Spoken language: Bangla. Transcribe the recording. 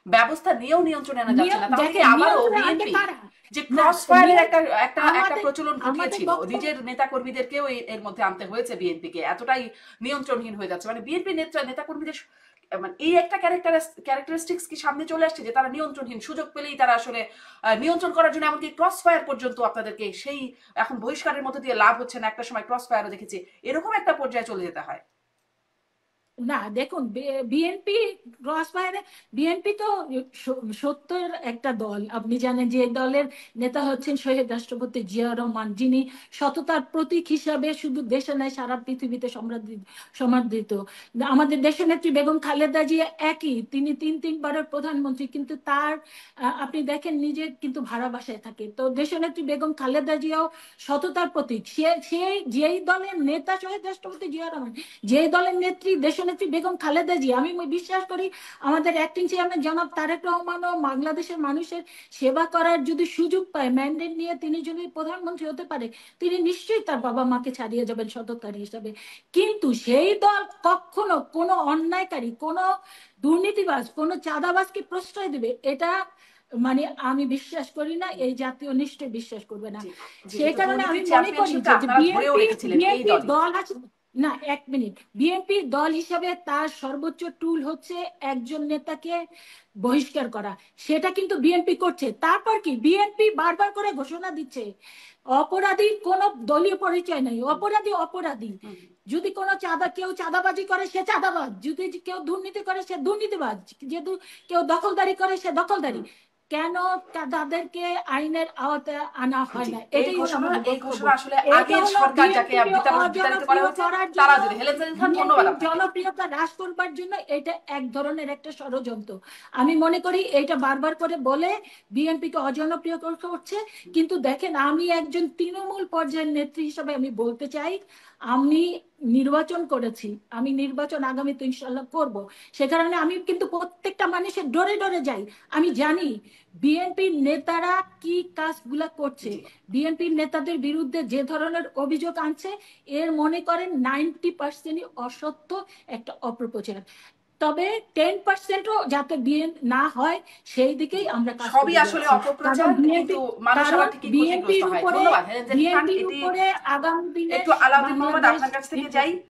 ব্যবস্থা নিয়েও নিয়ন্ত্রণে আনা যাচ্ছে না, তাহলে কি দেখেন আবারও নিয়ন্ত্রণে আনতে বিএনপি কারা? যে না, ক্রস ফায়ারের একটা নিয়ন্ত্রণ একটা একটা আমাদের প্রচলন আমাদের ঘটিয়েছিল, বক্তব্য। নিজের নেতা কর্মীদেরকেও এর মধ্যে আনতে হয়েছে বিএনপিকে, এতটাই নিয়ন্ত্রণহীন হয়ে যাচ্ছে, মানে বিএনপি নেতা কর্মীদের মানে এই একটা ক্যারেক্টারিস্টিক্স কি সামনে চলে আসছে যে তারা নিয়ন্ত্রণহীন, সুযোগ পেলেই তারা আসলে নিয়ন্ত্রণ করার জন্য এমনকি ক্রস ফায়ার পর্যন্ত আপনাদেরকে সেই এখন বহিষ্কারের মধ্যে দিয়ে লাভ হচ্ছে না, একটা সময় ক্রস ফায়ারও দেখেছি, এরকম একটা পর্যায়ে চলে যেতে হয়। না দেখুন, বিএনপি ক্রসফায়ারে, বিএনপি তো সত্যের একটা দল। আপনি জানেন যে এই দলের নেতা হচ্ছেন শহীদ রাষ্ট্রপতি জিয়া রহমান, যিনি সততার প্রতীক হিসাবে শুধু দেশে নয় সারা পৃথিবীতে সমাদৃত। আমাদের দেশনেত্রী বেগম খালেদা জিয়া একই, তিনি তিনবারের প্রধানমন্ত্রী, কিন্তু তার আপনি দেখেন নিজে কিন্তু ভাড়া বাসায় থাকে। তো দেশনেত্রী বেগম খালেদা জিয়াও সততার প্রতীক। সে যেই দলের নেতা শহীদ রাষ্ট্রপতি জিয়া রহমান, যে দলের নেত্রী দেশনেত্রী বেগম খালেদা জিয়া, আমি বিশ্বাস করি আমাদের অ্যাক্টিং চেয়ারম্যান জনাব তারেক রহমানও বাংলাদেশের মানুষের সেবা করার যদি সুযোগ পায়, ম্যান্ডেট নিয়ে তিনি যদি প্রধানমন্ত্রী হতে পারে, তিনি নিশ্চয়ই তার বাবা মাকে ছাড়িয়ে যাবেন সততার হিসাবে। কিন্তু সেই দল কখনো কোনো অন্যায়কারী, কোনো দুর্নীতিবাজ, কোনো চাঁদাবাজকে প্রশ্রয় দেবে, এটা মানে আমি বিশ্বাস করি না, এই জাতীয় নিশ্চয় বিশ্বাস করবে না। জি, জি, সেই কিন্তু কারণে আমি দুর্নীতির মনে করি চ্যাম্পিয়নশিপটা যে আপনারা ধরেও বিএনপি রেখেছিলেন এই বিএনপি দলই। দল আছে। না, এক মিনিট, বিএনপি দল হিসাবে তার সর্বোচ্চ টুল হচ্ছে একজন নেতাকে বহিষ্কার করা। সেটা কিন্তু বিএনপি করছে। তারপর কি বিএনপি বারবার করে ঘোষণা দিচ্ছে অপরাধী কোনো দলীয় পরিচয় নাই, হুম, অপরাধী অপরাধী। হুম, যদি কোনো কেউ চাঁদাবাজি করে সে চাঁদাবাজ, যদি কেউ দুর্নীতি করে সে দুর্নীতিবাজ, যেহেতু কেউ দখলদারি করে সে দখলদারি। হুম। কেন তাদেরকে আইনের আওতায় আনা হয় জি, না? এটাই হলো আমার এই বক্তব্য। ঘোষণা আসলে এটা আগের হলো সরকার যাকে বিএনপি বিতাড়িত করা অজনপ্রিয় হয়েছে করার তারা জন্য, যদি, হেলেন সেলিম খান, ধন্যবাদ বিএনপির আপনাকে। জনপ্রিয়তা হ্রাস করবার জন্য এটা এক ধরনের একটা ষড়যন্ত্র। আমি মনে করি এটা বারবার করে বলে বিএনপি কে অজনপ্রিয় করছে। কিন্তু দেখেন, আমি একজন তৃণমূল পর্যায়ের নেত্রী হিসেবে আমি বলতে চাই, আমি নির্বাচন করেছি, আমি নির্বাচন আগামীতে ইনশাল্লাহ করব। সে কারণে আমি কিন্তু প্রত্যেকটা মানুষের ডরে ডরে যাই। আমি জানি বিএনপির নেতারা কি কাজগুলা করছে। জি, বিএনপির নেতাদের বিরুদ্ধে যে ধরনের অভিযোগ আনছে, এর মনে করেন 90% অসত্য, একটা অপপ্রচার। তবে 10%ও যাতে বিয়ে না হয় সেই জি, দিকেই আমরা কাজ সবই করে আসলে যাচ্ছি। কারণ অপপ্রচার, বিএনপি কিন্তু মানুষ কারণ আবার ঠিকই ক্ষতিগ্রস্ত বিএনপির হয়। উপরে ধন্যবাদ হেলেন সেলিম খান, বিএনপির এটি উপরে আগামী দিনে একটু আলাউদ্দিন মোহাম্মদ বাংলাদেশ আপনার কাছ থেকে যাই। নির্ভর।